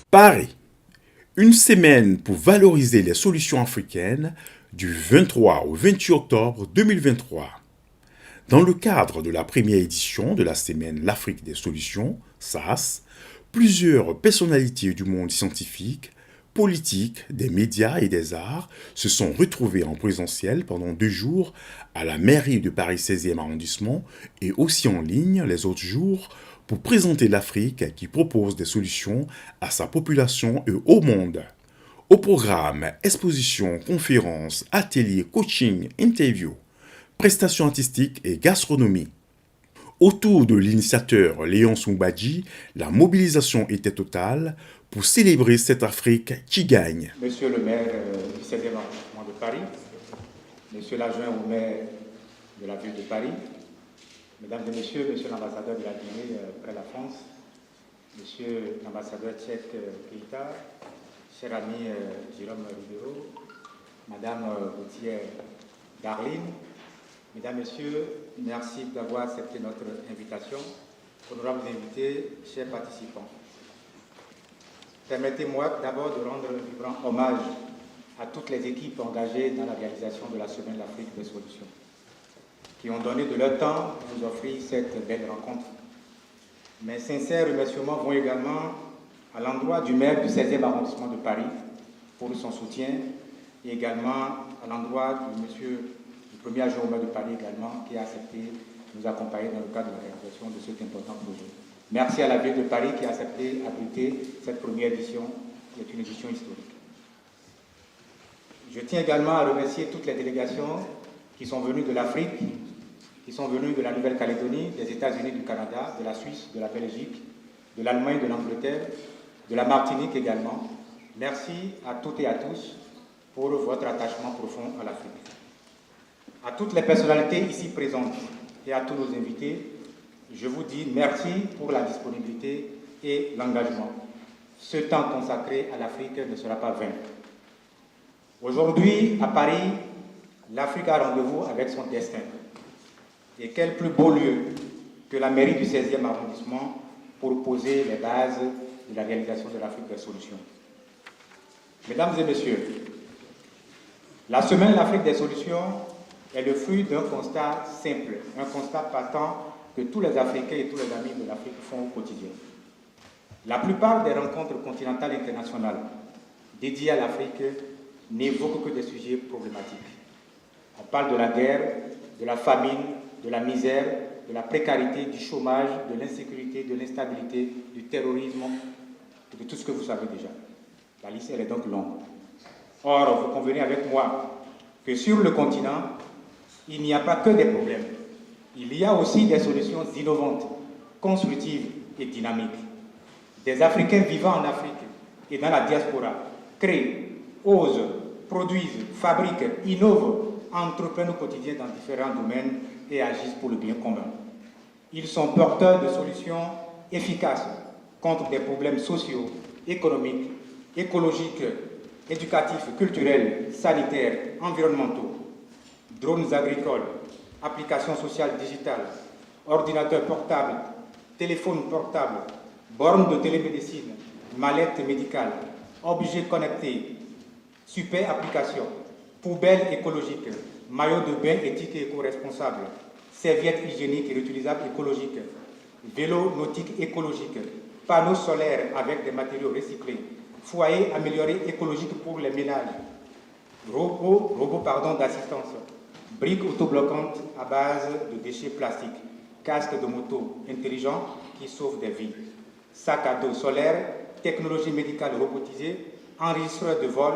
Paris, une semaine pour valoriser les solutions africaines du 23 au 28 octobre 2023. Dans le cadre de la première édition de la semaine L'Afrique des solutions, SAS, plusieurs personnalités du monde scientifique, politique, des médias et des arts se sont retrouvées en présentiel pendant 2 jours à la mairie de Paris 16e arrondissement et aussi en ligne les autres jours pour présenter l'Afrique qui propose des solutions à sa population et au monde. Au programme, expositions, conférences, ateliers, coaching, interviews, prestations artistiques et gastronomie. Autour de l'initiateur Léon Soubadji, la mobilisation était totale pour célébrer cette Afrique qui gagne. Monsieur le maire du 16e arrondissement de Paris, monsieur l'adjoint au maire de la ville de Paris, mesdames et messieurs, monsieur l'ambassadeur de la Guinée près la France, monsieur l'ambassadeur tchèque Keïta, cher ami Jérôme Ribeiro, madame Gauthier Darline, mesdames, messieurs, merci d'avoir accepté notre invitation. Honorables invités, chers participants. Permettez-moi d'abord de rendre un vibrant hommage à toutes les équipes engagées dans la réalisation de la Semaine de l'Afrique des solutions, qui ont donné de leur temps pour nous offrir cette belle rencontre. Mes sincères remerciements vont également à l'endroit du maire du 16e arrondissement de Paris pour son soutien et également à l'endroit du monsieur du premier adjoint au maire de Paris également qui a accepté de nous accompagner dans le cadre de la réalisation de cet important projet. Merci à la ville de Paris qui a accepté d'abriter cette première édition, qui est une édition historique. Je tiens également à remercier toutes les délégations qui sont venues de l'Afrique, qui sont venues de la Nouvelle-Calédonie, des États-Unis, du Canada, de la Suisse, de la Belgique, de l'Allemagne, de l'Angleterre, de la Martinique également. Merci à toutes et à tous pour votre attachement profond à l'Afrique. À toutes les personnalités ici présentes et à tous nos invités, je vous dis merci pour la disponibilité et l'engagement. Ce temps consacré à l'Afrique ne sera pas vain. Aujourd'hui, à Paris, l'Afrique a rendez-vous avec son destin. Et quel plus beau lieu que la mairie du 16e arrondissement pour poser les bases de la réalisation de l'Afrique des solutions. Mesdames et messieurs, la Semaine de l'Afrique des solutions est le fruit d'un constat simple, un constat patent que tous les Africains et tous les amis de l'Afrique font au quotidien. La plupart des rencontres continentales et internationales dédiées à l'Afrique n'évoquent que des sujets problématiques. On parle de la guerre, de la famine, de la misère, de la précarité, du chômage, de l'insécurité, de l'instabilité, du terrorisme, de tout ce que vous savez déjà. La liste, elle est donc longue. Or, vous convenez avec moi que sur le continent, il n'y a pas que des problèmes. Il y a aussi des solutions innovantes, constructives et dynamiques. Des Africains vivant en Afrique et dans la diaspora créent, osent, produisent, fabriquent, innovent, entreprennent au quotidien dans différents domaines et agissent pour le bien commun. Ils sont porteurs de solutions efficaces contre des problèmes sociaux, économiques, écologiques, éducatifs, culturels, sanitaires, environnementaux, drones agricoles, applications sociales digitales, ordinateurs portables, téléphones portables, bornes de télémédecine, mallettes médicales, objets connectés, super applications, poubelles écologiques, maillots de bain éthiques et éco-responsables, serviettes hygiéniques et réutilisables écologiques, vélos nautiques écologiques, panneaux solaires avec des matériaux recyclés, foyers améliorés écologiques pour les ménages, robots d'assistance, briques autobloquantes à base de déchets plastiques, casques de moto intelligents qui sauvent des vies, sacs à dos solaires, technologie médicale robotisée, enregistreurs de vol,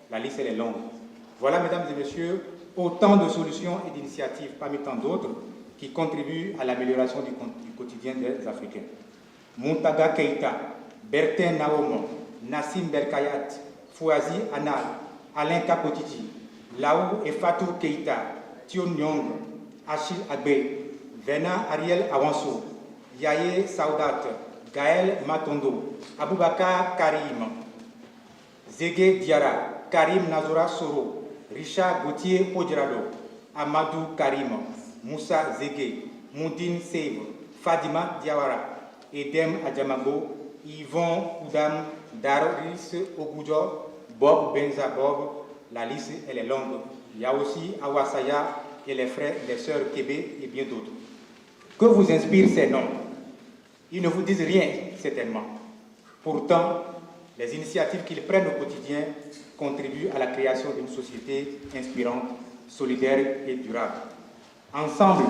la liste elle est longue. Voilà, mesdames et messieurs, autant de solutions et d'initiatives parmi tant d'autres qui contribuent à l'amélioration du quotidien des Africains. Muntaga Keïta, Bertin Naomo, Nassim Berkayat, Fouazi Anal, Alain Kapotiti, Laou et Fatou Keïta, Tion Nyong, Achille Agbe, Vena Ariel Awanso, Yaye Saoudat, Gaël Matondo, Aboubakar Karim, Zégué Diara, Karim Nazora Soro, Richard Gauthier Odjrado, Amadou Karim, Moussa Zégué, Moudine Seyve, Fadima Diawara, Edem Adjamago, Yvon Oudam Daris Ogudjo, Bob Benza Bob, la liste elle est longue. Il y a aussi Awasaya et les frères et les sœurs Kébé et bien d'autres. Que vous inspirent ces noms? Ils ne vous disent rien, certainement. Pourtant, les initiatives qu'ils prennent au quotidien contribuent à la création d'une société inspirante, solidaire et durable. Ensemble,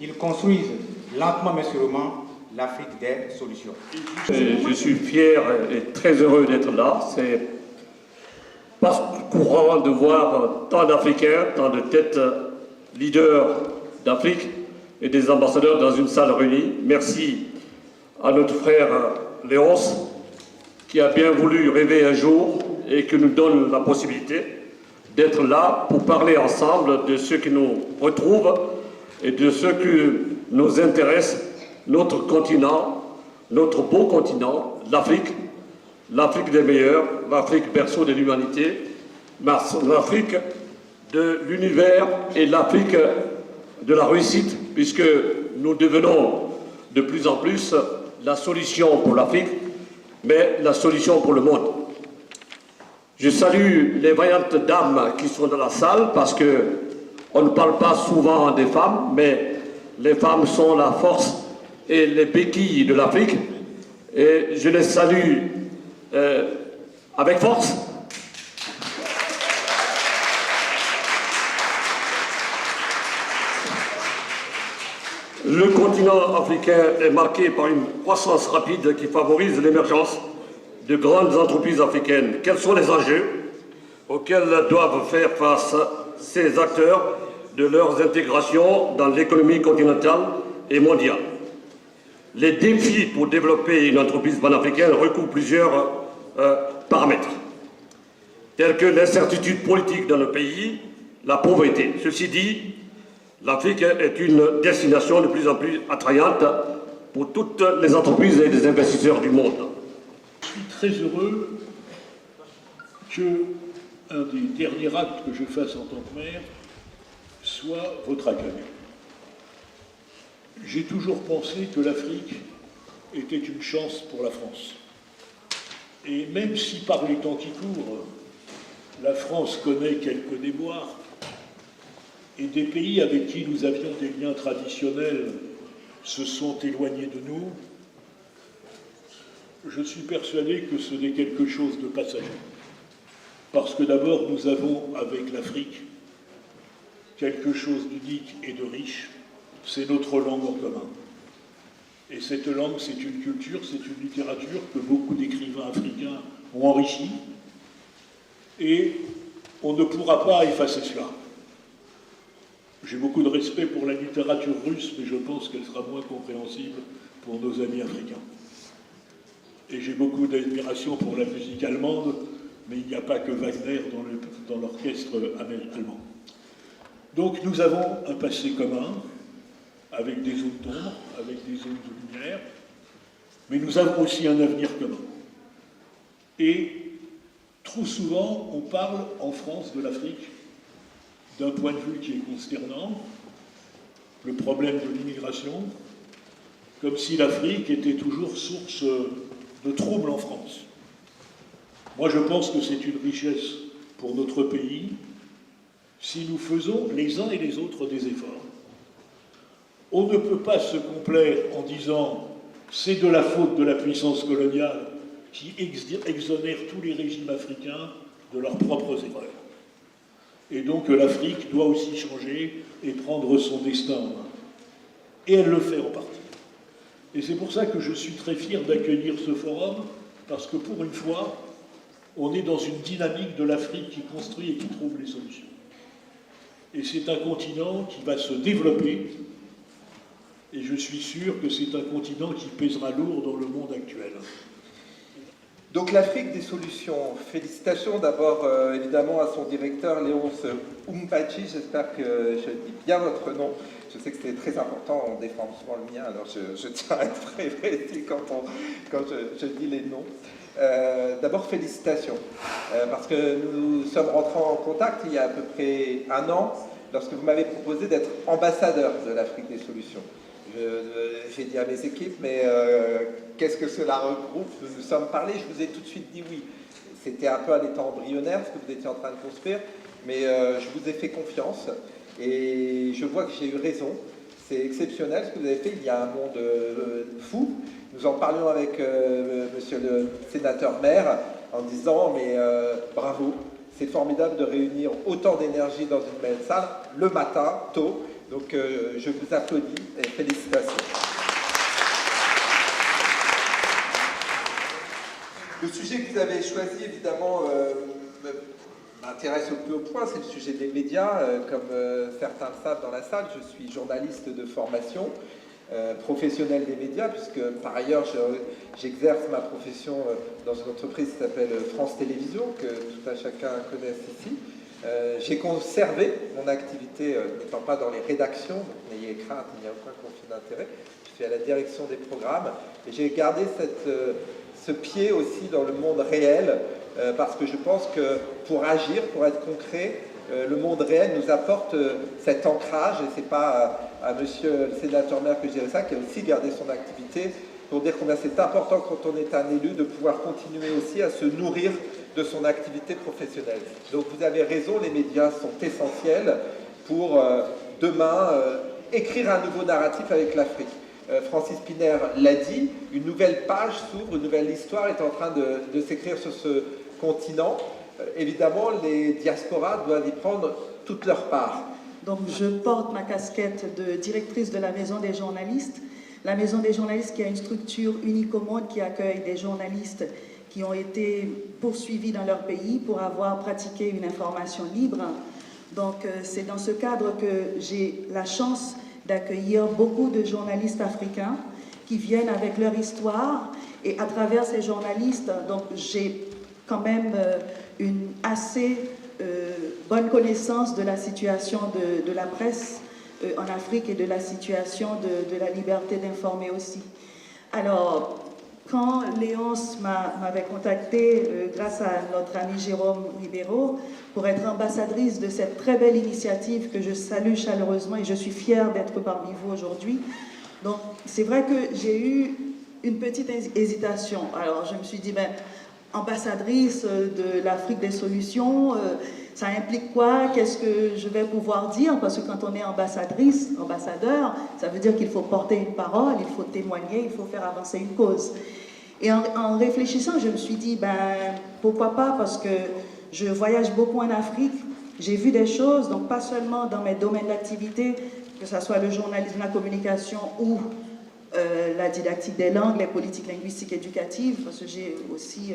ils construisent lentement mais sûrement l'Afrique des solutions. Je suis fier et très heureux d'être là. C'est pas courant de voir tant d'Africains, tant de têtes leaders d'Afrique et des ambassadeurs dans une salle réunie. Merci à notre frère Léonce qui a bien voulu rêver un jour et qui nous donne la possibilité d'être là pour parler ensemble de ce qui nous retrouve et de ce qui nous intéresse, notre continent, notre beau continent, l'Afrique, l'Afrique des meilleurs, l'Afrique berceau de l'humanité, l'Afrique de l'univers et l'Afrique de la réussite, puisque nous devenons de plus en plus la solution pour l'Afrique, mais la solution pour le monde. Je salue les vaillantes dames qui sont dans la salle, parce qu'on ne parle pas souvent des femmes, mais les femmes sont la force et les béquilles de l'Afrique, et je les salue avec force. Le continent africain est marqué par une croissance rapide qui favorise l'émergence de grandes entreprises africaines. Quels sont les enjeux auxquels doivent faire face ces acteurs de leurs intégrations dans l'économie continentale et mondiale? Les défis pour développer une entreprise panafricaine recouvrent plusieurs paramètres, tels que l'incertitude politique dans le pays, la pauvreté. Ceci dit, l'Afrique est une destination de plus en plus attrayante pour toutes les entreprises et les investisseurs du monde. Je suis très heureux qu'un des derniers actes que je fasse en tant que maire soit votre accueil. J'ai toujours pensé que l'Afrique était une chance pour la France. Et même si par les temps qui courent, la France connaît quelques déboires, et des pays avec qui nous avions des liens traditionnels se sont éloignés de nous, je suis persuadé que ce n'est quelque chose de passager. Parce que d'abord, nous avons avec l'Afrique quelque chose d'unique et de riche, c'est notre langue en commun. Et cette langue, c'est une culture, c'est une littérature que beaucoup d'écrivains africains ont enrichie, et on ne pourra pas effacer cela. J'ai beaucoup de respect pour la littérature russe, mais je pense qu'elle sera moins compréhensible pour nos amis africains. Et j'ai beaucoup d'admiration pour la musique allemande, mais il n'y a pas que Wagner dans l'orchestre allemand. Donc nous avons un passé commun, avec des zones d'ombre, avec des zones de lumière, mais nous avons aussi un avenir commun. Et trop souvent, on parle en France de l'Afrique d'un point de vue qui est consternant, le problème de l'immigration, comme si l'Afrique était toujours source de troubles en France. Moi, je pense que c'est une richesse pour notre pays si nous faisons les uns et les autres des efforts. On ne peut pas se complaire en disant « c'est de la faute de la puissance coloniale qui exonère tous les régimes africains de leurs propres erreurs ». Et donc l'Afrique doit aussi changer et prendre son destin en main. Et elle le fait en partie. Et c'est pour ça que je suis très fier d'accueillir ce forum, parce que pour une fois, on est dans une dynamique de l'Afrique qui construit et qui trouve les solutions. Et c'est un continent qui va se développer, et je suis sûr que c'est un continent qui pèsera lourd dans le monde actuel. Donc l'Afrique des solutions, félicitations d'abord évidemment à son directeur Léonce Umpachi, j'espère que je dis bien votre nom, je sais que c'était très important, on défend souvent le mien, alors je tiens à être très précis quand je dis les noms. D'abord félicitations, parce que nous sommes rentrés en contact il y a à peu près un an, lorsque vous m'avez proposé d'être ambassadeur de l'Afrique des solutions. J'ai dit à mes équipes, mais qu'est-ce que cela regroupe? Nous nous sommes parlé, je vous ai tout de suite dit oui. C'était un peu à l'état embryonnaire ce que vous étiez en train de construire, mais je vous ai fait confiance et je vois que j'ai eu raison. C'est exceptionnel ce que vous avez fait, il y a un monde fou. Nous en parlions avec monsieur le sénateur maire en disant mais bravo, c'est formidable de réunir autant d'énergie dans une même salle le matin, tôt. Donc je vous applaudis et félicitations. Le sujet que vous avez choisi, évidemment, m'intéresse au plus haut point, c'est le sujet des médias. Comme certains le savent dans la salle, je suis journaliste de formation, professionnel des médias, puisque par ailleurs, j'exerce ma profession dans une entreprise qui s'appelle France Télévisions, que tout un chacun connaisse ici. J'ai conservé mon activité, n'étant pas dans les rédactions, donc n'ayez crainte, il n'y a aucun conflit d'intérêt. Je suis à la direction des programmes, et j'ai gardé ce pied aussi dans le monde réel, parce que je pense que pour agir, pour être concret, le monde réel nous apporte cet ancrage, et c'est pas à monsieur le sénateur maire que je dirais ça, qui a aussi gardé son activité, pour dire combien c'est important quand on est un élu de pouvoir continuer aussi à se nourrir de son activité professionnelle. Donc vous avez raison, les médias sont essentiels pour demain écrire un nouveau narratif avec l'Afrique. Francis Piner l'a dit, une nouvelle page s'ouvre, une nouvelle histoire est en train de s'écrire sur ce continent. Évidemment, les diasporas doivent y prendre toute leur part. Donc je porte ma casquette de directrice de la Maison des journalistes. La Maison des journalistes qui a une structure unique au monde qui accueille des journalistes qui ont été poursuivis dans leur pays pour avoir pratiqué une information libre. Donc c'est dans ce cadre que j'ai la chance d'accueillir beaucoup de journalistes africains qui viennent avec leur histoire, et à travers ces journalistes, donc j'ai quand même une assez bonne connaissance de la situation de la presse en Afrique et de la situation de la liberté d'informer aussi. Alors, quand Léonce m'avait contacté grâce à notre ami Jérôme Ribeiro pour être ambassadrice de cette très belle initiative que je salue chaleureusement, et je suis fière d'être parmi vous aujourd'hui. Donc c'est vrai que j'ai eu une petite hésitation. Alors je me suis dit, ben, ambassadrice de l'Afrique des solutions, ça implique quoi? Qu'est-ce que je vais pouvoir dire? Parce que quand on est ambassadrice, ambassadeur, ça veut dire qu'il faut porter une parole, il faut témoigner, il faut faire avancer une cause. Et en réfléchissant, je me suis dit, ben, pourquoi pas? Parce que je voyage beaucoup en Afrique, j'ai vu des choses, donc pas seulement dans mes domaines d'activité, que ce soit le journalisme, la communication ou la didactique des langues, les politiques linguistiques éducatives, parce que j'ai aussi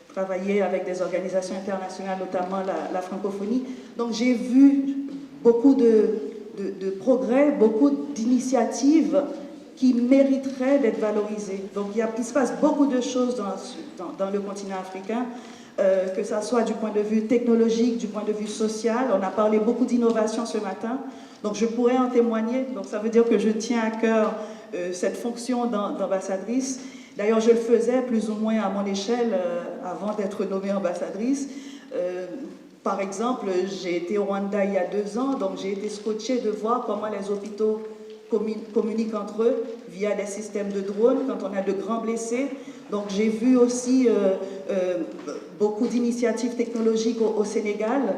travaillé avec des organisations internationales, notamment la francophonie. Donc j'ai vu beaucoup de progrès, beaucoup d'initiatives qui mériteraient d'être valorisées. Donc il se passe beaucoup de choses dans le continent africain, que ça soit du point de vue technologique, du point de vue social. On a parlé beaucoup d'innovation ce matin, donc je pourrais en témoigner. Donc ça veut dire que je tiens à cœur cette fonction d'ambassadrice. D'ailleurs, je le faisais plus ou moins à mon échelle avant d'être nommée ambassadrice. Par exemple, j'ai été au Rwanda il y a 2 ans, donc j'ai été scotchée de voir comment les hôpitaux communiquent entre eux via des systèmes de drones quand on a de grands blessés. Donc j'ai vu aussi beaucoup d'initiatives technologiques au Sénégal.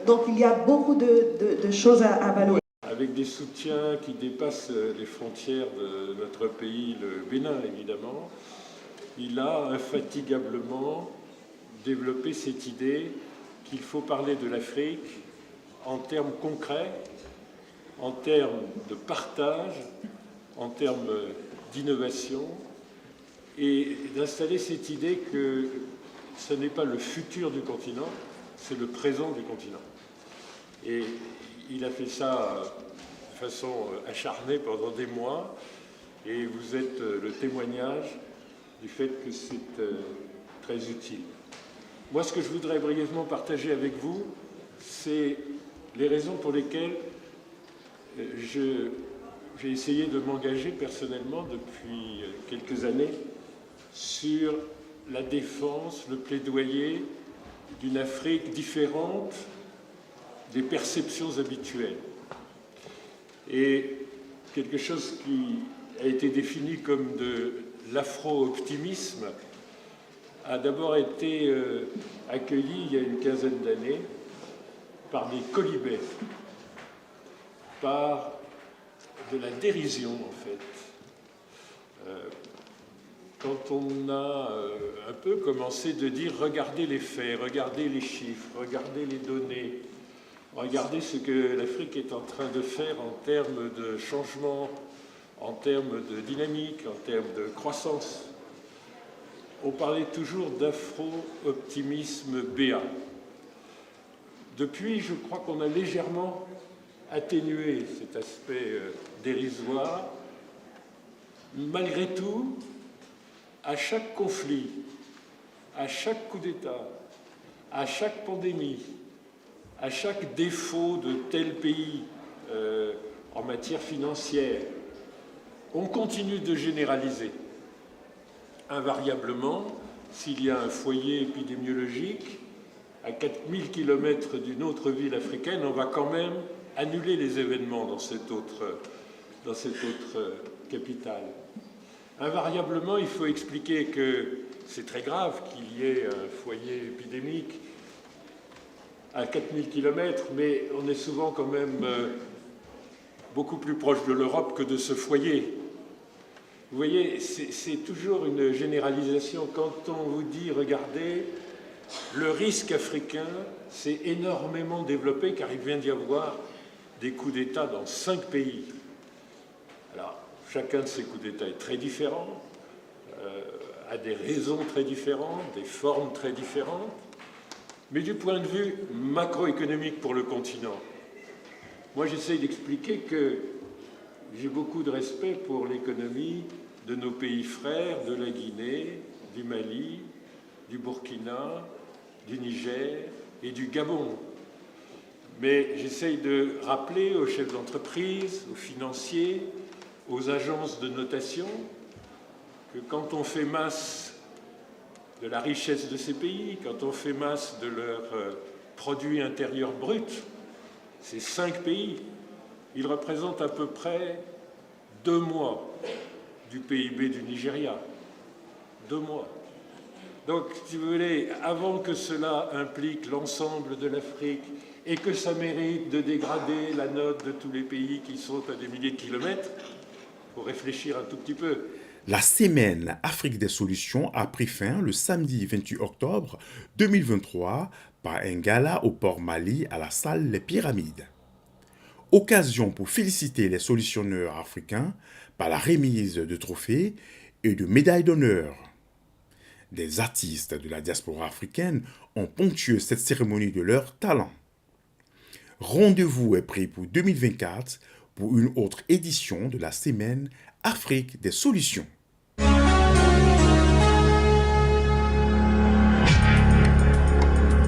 Donc il y a beaucoup de choses à valoriser. Avec des soutiens qui dépassent les frontières de notre pays, le Bénin évidemment, il a infatigablement développé cette idée qu'il faut parler de l'Afrique en termes concrets, en termes de partage, en termes d'innovation, et d'installer cette idée que ce n'est pas le futur du continent, c'est le présent du continent. Et il a fait ça de façon acharnée pendant des mois, et vous êtes le témoignage du fait que c'est très utile. Moi, ce que je voudrais brièvement partager avec vous, c'est les raisons pour lesquelles j'ai essayé de m'engager personnellement depuis quelques années sur la défense, le plaidoyer d'une Afrique différente des perceptions habituelles. Et quelque chose qui a été défini comme de l'afro-optimisme a d'abord été accueilli il y a une quinzaine d'années par des quolibets, par de la dérision en fait. Quand on a un peu commencé de dire « regardez les faits, regardez les chiffres, regardez les données, regardez ce que l'Afrique est en train de faire en termes de changement, en termes de dynamique, en termes de croissance », on parlait toujours d'afro-optimisme béat. Depuis, je crois qu'on a légèrement atténué cet aspect dérisoire. Malgré tout, à chaque conflit, à chaque coup d'État, à chaque pandémie, à chaque défaut de tel pays en matière financière, on continue de généraliser. Invariablement, s'il y a un foyer épidémiologique, à 4000 km d'une autre ville africaine, on va quand même annuler les événements dans cette autre capitale. Invariablement, il faut expliquer que c'est très grave qu'il y ait un foyer épidémique à 4000 km, mais on est souvent quand même beaucoup plus proche de l'Europe que de ce foyer. Vous voyez, c'est toujours une généralisation. Quand on vous dit, regardez, le risque africain s'est énormément développé car il vient d'y avoir des coups d'État dans 5 pays. Alors, chacun de ces coups d'État est très différent, a des raisons très différentes, des formes très différentes, mais du point de vue macroéconomique pour le continent, moi j'essaye d'expliquer que j'ai beaucoup de respect pour l'économie de nos pays frères, de la Guinée, du Mali, du Burkina, du Niger et du Gabon. Mais j'essaye de rappeler aux chefs d'entreprise, aux financiers, aux agences de notation, que quand on fait masse de la richesse de ces pays, quand on fait masse de leur produit intérieur brut, ces 5 pays, ils représentent à peu près 2 mois du PIB du Nigeria. 2 mois. Donc, si vous voulez, avant que cela implique l'ensemble de l'Afrique et que ça mérite de dégrader la note de tous les pays qui sont à des milliers de kilomètres, il faut réfléchir un tout petit peu. La semaine Afrique des solutions a pris fin le samedi 28 octobre 2023 par un gala au Port Mali à la salle Les Pyramides. Occasion pour féliciter les solutionneurs africains par la remise de trophées et de médailles d'honneur. Des artistes de la diaspora africaine ont ponctué cette cérémonie de leur talent. Rendez-vous est pris pour 2024 pour une autre édition de la semaine Afrique des solutions.